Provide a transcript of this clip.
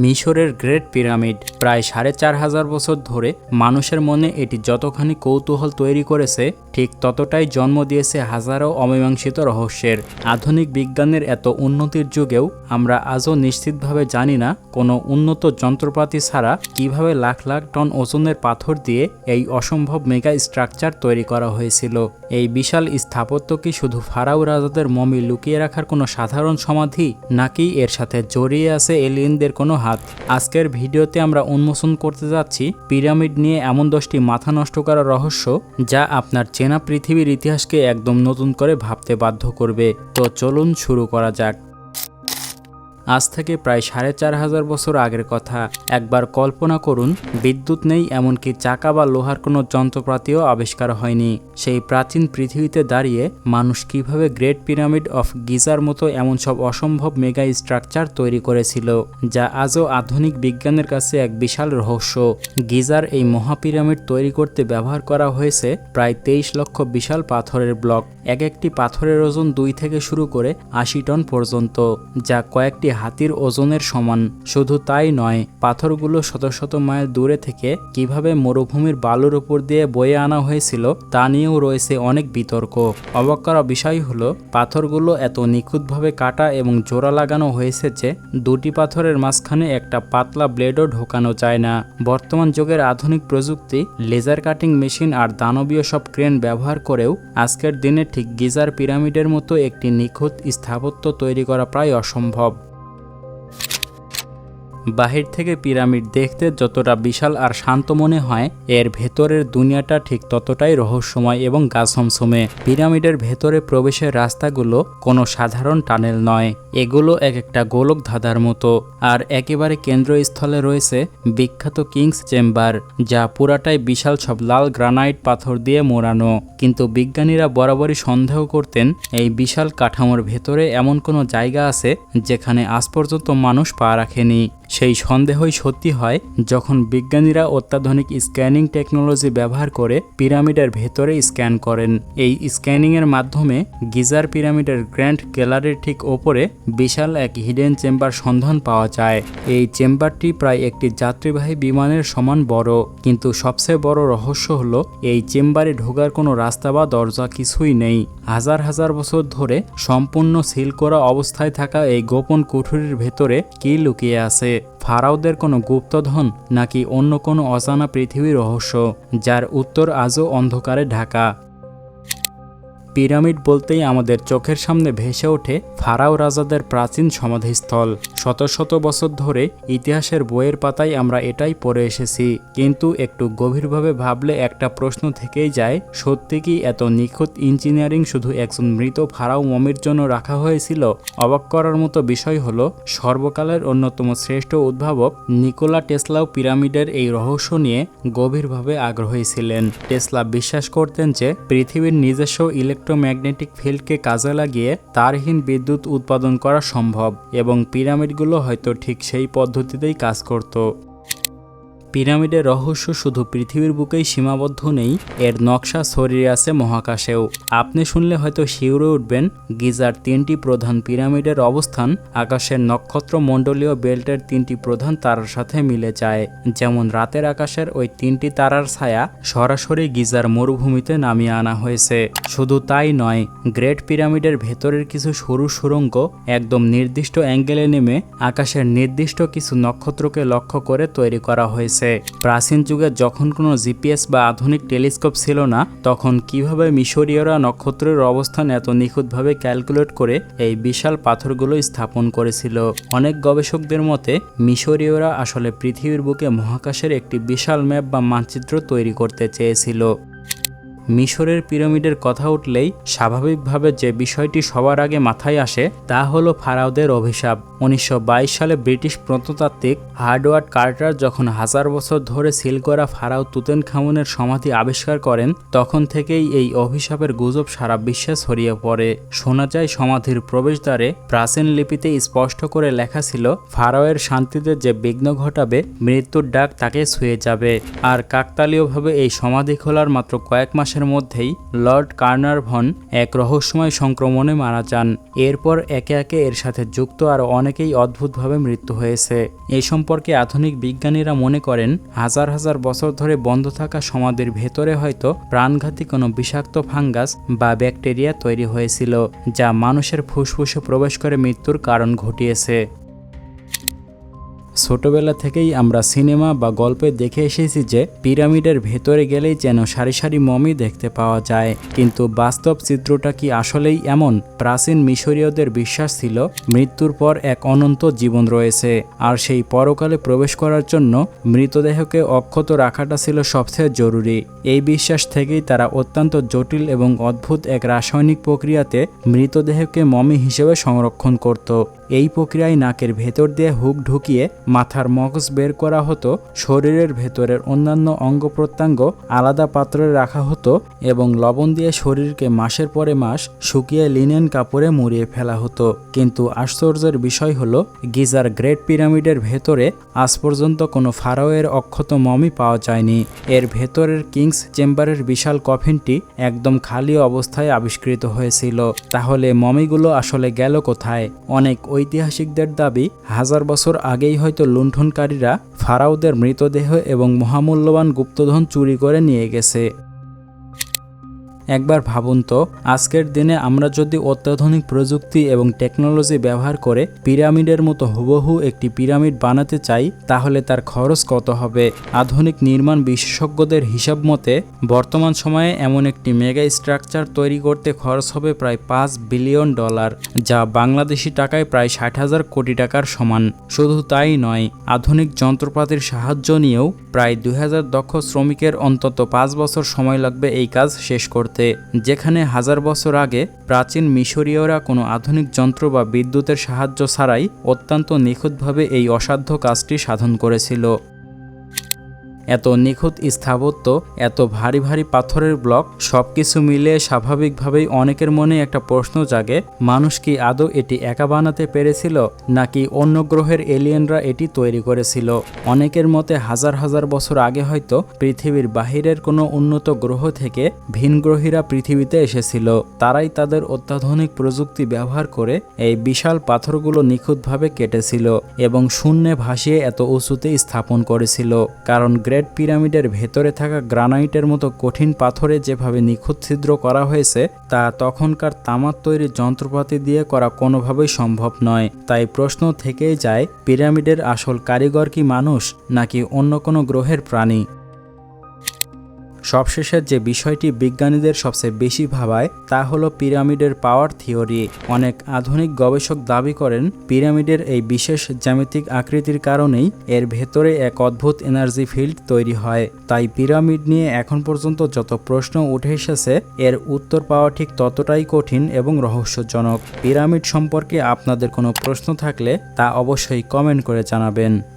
মিশরের great pyramid প্রায় ৪,৫০০ বছর ধরে মানুষের মনে এটি যতখানি কৌতূহল তৈরি করেছে, ঠিক ততটাই জন্ম দিয়েছে হাজারো অমীমাংসিত রহস্যের। আধুনিক বিজ্ঞানের এত উন্নতির যুগেও আমরা আজও নিশ্চিতভাবে জানি না কোনো উন্নত যন্ত্রপাতি ছাড়া কিভাবে লাখ লাখ টন ওজনের পাথর দিয়ে এই অসম্ভব মেগা স্ট্রাকচার তৈরি করা হয়েছিল। এই বিশাল স্থাপত্য কি শুধু ফারাও রাজাদের মমি লুকিয়ে রাখার কোনো সাধারণ সমাধি, নাকি এর সাথে জড়িয়ে আছে এলিয়েনদের কোনো হাত? আজকের ভিডিওতে আমরা উন্মোচন করতে যাচ্ছি পিরামিড নিয়ে এমন 10টি মাথা নষ্ট করা রহস্য, যা আপনার চেনা পৃথিবীর ইতিহাসকে একদম নতুন করে ভাবতে বাধ্য করবে। তো চলুন শুরু করা যাক। আজ থেকে প্রায় ৪,৫০০ বছর আগের কথা। একবার কল্পনা করুন, বিদ্যুৎ নেই, এমনকি চাকা বা লোহার কোনো যন্ত্রপাতিও আবিষ্কার হয়নি। সেই প্রাচীন পৃথিবীতে দাঁড়িয়ে মানুষ কিভাবে গ্রেট পিরামিড অফ গিজার মতো এমন সব অসম্ভব মেগা স্ট্রাকচার তৈরি করেছিল, যা আজও আধুনিক বিজ্ঞানের কাছে এক বিশাল রহস্য। গিজার এই মহাপিরামিড তৈরি করতে ব্যবহার করা হয়েছে প্রায় 23 লক্ষ বিশাল পাথরের ব্লক। এক একটি পাথরের ওজন 2 থেকে শুরু করে 80 টন পর্যন্ত, যা কয়েকটি হাতির ওজনের সমান। শুধু তাই নয়, পাথরগুলো শত শত মাইল দূরে থেকে কিভাবে মরুভূমির বালুর উপর দিয়ে বয়ে আনা হয়েছিল তা নিয়েও রয়েছে অনেক বিতর্ক। অবাক করা বিষয় হলো, পাথরগুলো এত নিখুঁতভাবে কাটা এবং জোড়া লাগানো হয়েছে যে দুটি পাথরের মাঝখানে একটা পাতলা ব্লেডও ঢোকানো যায় না। বর্তমান যুগের আধুনিক প্রযুক্তি, লেজার কাটিং মেশিন আর দানবীয় সব ক্রেন ব্যবহার করেও আজকের দিনে ঠিক গিজার পিরামিডের মতো একটি নিখুঁত স্থাপত্য তৈরি করা প্রায় অসম্ভব। বাহির থেকে পিরামিড দেখতে যতটা বিশাল আর শান্ত মনে হয়, এর ভেতরের দুনিয়াটা ঠিক ততটাই রহস্যময় এবং গাছমসমে। পিরামিডের ভেতরে প্রবেশের রাস্তাগুলো কোনো সাধারণ টানেল নয়, এগুলো এক একটা গোলক ধাঁধার মতো। আর একেবারে কেন্দ্রস্থলে রয়েছে বিখ্যাত কিংস চেম্বার, যা পুরাটাই বিশাল সব লাল গ্রানাইট পাথর দিয়ে মোড়ানো। কিন্তু বিজ্ঞানীরা বরাবরই সন্দেহ করতেন এই বিশাল কাঠামোর ভেতরে এমন কোনো জায়গা আছে যেখানে আজ পর্যন্ত মানুষ পা রাখেনি। সেই সন্দেহই সত্যি হয় যখন বিজ্ঞানীরা অত্যাধুনিক স্ক্যানিং টেকনোলজি ব্যবহার করে পিরামিডের ভেতরে স্ক্যান করেন। এই স্ক্যানিংয়ের মাধ্যমে গিজার পিরামিডের গ্র্যান্ড গ্যালারির ঠিক ওপরে বিশাল এক হিডেন চেম্বার সন্ধান পাওয়া যায়। এই চেম্বারটি প্রায় একটি যাত্রীবাহী বিমানের সমান বড়। কিন্তু সবচেয়ে বড় রহস্য হলো, এই চেম্বারে ঢোকার কোনো রাস্তা বা দরজা কিছুই নেই। হাজার হাজার বছর ধরে সম্পূর্ণ সিল করা অবস্থায় থাকা এই গোপন কুঠুরির ভেতরে কি লুকিয়ে আছে? ফারাওদের কোনো গুপ্তধন, নাকি অন্য কোনো অজানা পৃথিবীর রহস্য, যার উত্তর আজও অন্ধকারে ঢাকা? পিরামিড বলতেই আমাদের চোখের সামনে ভেসে ওঠে ফারাও রাজাদের প্রাচীন সমাধিস্থল। শত শত বছর ধরে ইতিহাসের বইয়ের পাতায় আমরা এটাই পড়ে এসেছি। কিন্তু একটু গভীরভাবে ভাবলে একটা প্রশ্ন থেকেই যায়, সত্যি কি এত নিখুঁত ইঞ্জিনিয়ারিং শুধু একজন মৃত ফারাও মমির জন্য রাখা হয়েছিল? অবাক করার মতো বিষয় হলো, সর্বকালের অন্যতম শ্রেষ্ঠ উদ্ভাবক নিকোলা টেসলাও পিরামিডের এই রহস্য নিয়ে গভীরভাবে আগ্রহী ছিলেন। টেসলা বিশ্বাস করতেন যে পৃথিবীর নিজস্ব ইলেকট্রোম্যাগনেটিক ফিল্ডকে কাজে লাগিয়ে তারহীন বিদ্যুৎ উৎপাদন করা সম্ভব, এবং পিরামিডগুলো হয়তো ঠিক সেই পদ্ধতিতেই কাজ করত। পিরামিডের রহস্য শুধু পৃথিবীর বুকেই সীমাবদ্ধ নেই, এর নকশা ছড়িয়ে আছে মহাকাশেও। আপনি শুনলে হয়তো শিউরে উঠবেন, গিজার 3টি প্রধান পিরামিডের অবস্থান আকাশের নক্ষত্রমণ্ডলীয় বেল্টের 3টি প্রধান তারার সাথে মিলে যায়। যেমন রাতের আকাশের ওই 3টি তারার ছায়া সরাসরি গিজার মরুভূমিতে নামিয়ে আনা হয়েছে। শুধু তাই নয়, গ্রেট পিরামিডের ভেতরের কিছু সরু সুড়ঙ্গ একদম নির্দিষ্ট অ্যাঙ্গেলে নেমে আকাশের নির্দিষ্ট কিছু নক্ষত্রকে লক্ষ্য করে তৈরি করা হয়েছে। প্রাচীন যুগে যখন কোনো জিপিএস বা আধুনিক টেলিস্কোপ ছিল না, তখন কিভাবে মিশরীয়রা নক্ষত্রের অবস্থান এত নিখুঁতভাবে ক্যালকুলেট করে এই বিশাল পাথরগুলো স্থাপন করেছিল? অনেক গবেষকদের মতে মিশরীয়রা আসলে পৃথিবীর বুকে মহাকাশের একটি বিশাল ম্যাপ বা মানচিত্র তৈরি করতে চেয়েছিল। মিশরের পিরামিডের কথা উঠলেই স্বাভাবিকভাবে যে বিষয়টি সবার আগে মাথায় আসে তা হলো ফারাওদের অভিশাপ। 1922 সালে ব্রিটিশ প্রত্নতাত্ত্বিক হাওয়ার্ড কার্টার যখন হাজার বছর ধরে সিল করা ফারাও তুতেনখামুনের সমাধি আবিষ্কার করেন, তখন থেকেই এই অভিশাপের গুজব সারা বিশ্বে ছড়িয়ে পড়ে। শোনা যায় সমাধির প্রবেশদ্বারে প্রাচীন লিপিতে স্পষ্ট করে লেখা ছিল, ফারাওয়ের শান্তিতে যে বিঘ্ন ঘটাবে মৃত্যুর ডাক তাকে ছুঁয়ে যাবে। আর কাকতালীয়ভাবে এই সমাধি খোলার মাত্র কয়েক মাসের মধ্যেই লর্ড কার্নারভন এক রহস্যময় সংক্রমণে মারা যান। এরপর একে একে এর সাথে যুক্ত আরও অনেকেই অদ্ভুতভাবে মৃত্যু হয়েছে। এই সম্পর্কে আধুনিক বিজ্ঞানীরা মনে করেন হাজার হাজার বছর ধরে বন্ধ থাকা সমাধির ভেতরে হয়তো প্রাণঘাতী কোনো বিষাক্ত ফাঙ্গাস বা ব্যাকটেরিয়া তৈরি হয়েছিল, যা মানুষের ফুসফুসে প্রবেশ করে মৃত্যুর কারণ ঘটিয়েছে। ছোটবেলা থেকেই আমরা সিনেমা বা গল্পে দেখে এসেছি যে পিরামিডের ভেতরে গেলেই যেন সারি সারি মমি দেখতে পাওয়া যায়, কিন্তু বাস্তব চিত্রটা কি আসলেই এমন? প্রাচীন মিশরীয়দের বিশ্বাস ছিল মৃত্যুর পর এক অনন্ত জীবন রয়েছে, আর সেই পরকালে প্রবেশ করার জন্য মৃতদেহকে অক্ষত রাখাটা ছিল সবচেয়ে জরুরি। এই বিশ্বাস থেকেই তারা অত্যন্ত জটিল এবং অদ্ভুত এক রাসায়নিক প্রক্রিয়াতে মৃতদেহকে মমি হিসেবে সংরক্ষণ করত। এই প্রক্রিয়ায় নাকের ভেতর দিয়ে হুক ঢুকিয়ে মাথার মগজ বের করা হতো, শরীরের ভেতরের অন্যান্য অঙ্গ প্রত্যঙ্গ আলাদা পাত্রে রাখা হতো এবং লবণ দিয়ে শরীরকে মাসের পরে মাস শুকিয়ে লিনেন কাপড়ে মুড়িয়ে ফেলা হতো। কিন্তু আশ্চর্যের বিষয় হলো, গিজার গ্রেট পিরামিডের ভেতরে আজ পর্যন্ত কোনো ফারাওয়ের অক্ষত মমি পাওয়া যায়নি। এর ভেতরের কিংস চেম্বারের বিশাল কফিনটি একদম খালি অবস্থায় আবিষ্কৃত হয়েছিল। তাহলে মমিগুলো আসলে গেল কোথায়? অনেক ঐতিহাসিকদের দাবি হাজার বছর আগেই হয়তো লুণ্ঠনকারীরা ফারাওদের মৃতদেহ এবং মহামূল্যবান গুপ্তধন চুরি করে নিয়ে গেছে। একবার ভাবুন তো, আজকের দিনে আমরা যদি অত্যাধুনিক প্রযুক্তি এবং টেকনোলজি ব্যবহার করে পিরামিডের মতো হুবহু একটি পিরামিড বানাতে চাই, তাহলে তার খরচ কত হবে? আধুনিক নির্মাণ বিশেষজ্ঞদের হিসাব মতে বর্তমান সময়ে এমন একটি মেগা স্ট্রাকচার তৈরি করতে খরচ হবে প্রায় $5 বিলিয়ন, যা বাংলাদেশি টাকায় প্রায় 60,000 কোটি টাকার সমান। শুধু তাই নয়, আধুনিক যন্ত্রপাতির সাহায্য নিয়েও প্রায় 2000 দক্ষ শ্রমিকের অন্তত 5 বছর সময় লাগবে এই কাজ শেষ করতে, যেখানে হাজার বছর আগে প্রাচীন মিশরীয়রা কোনো আধুনিক যন্ত্র বা বিদ্যুতের সাহায্য ছাড়াই অত্যন্ত নিখুঁতভাবে এই অসাধ্য কাজটি সাধন করেছিল। এত নিখুঁত স্থাপত্য, এত ভারী ভারী পাথরের ব্লক, সবকিছু মিলিয়ে স্বাভাবিকভাবেই অনেকের মনে একটা প্রশ্ন জাগে, মানুষ কি আদৌ এটি একা বানাতে পেরেছিল, নাকি অন্য গ্রহের এলিয়েনরা এটি তৈরি করেছিল? অনেকের মতে হাজার হাজার বছর আগে হয়তো পৃথিবীর বাহিরের কোনো উন্নত গ্রহ থেকে ভিনগ্রহীরা পৃথিবীতে এসেছিল। তারাই তাদের অত্যাধুনিক প্রযুক্তি ব্যবহার করে এই বিশাল পাথরগুলো নিখুঁতভাবে কেটেছিল এবং শূন্যে ভাসিয়ে এত উঁচুতে স্থাপন করেছিল। কারণ গ্রেট পিরামিডের ভেতরে থাকা গ্রানাইটের মতো কঠিন পাথরে যেভাবে নিখুঁত ছিদ্র করা হয়েছে, তা তখনকার তামার তৈরি যন্ত্রপাতি দিয়ে করা কোনোভাবেই সম্ভব নয়। তাই প্রশ্ন থেকেই যায়, পিরামিডের আসল কারিগর কি মানুষ, নাকি অন্য কোনো গ্রহের প্রাণী? সবশেষের যে বিষয়টি বিজ্ঞানীদের সবচেয়ে বেশি ভাবায় তা হলো পিরামিডের পাওয়ার থিওরি। অনেক আধুনিক গবেষক দাবি করেন পিরামিডের এই বিশেষ জ্যামিতিক আকৃতির কারণেই এর ভেতরে এক অদ্ভুত এনার্জি ফিল্ড তৈরি হয়। তাই পিরামিড নিয়ে এখন পর্যন্ত যত প্রশ্ন উঠে এসেছে, এর উত্তর পাওয়া ঠিক ততটাই কঠিন এবং রহস্যজনক। পিরামিড সম্পর্কে আপনাদের কোনো প্রশ্ন থাকলে তা অবশ্যই কমেন্ট করে জানাবেন।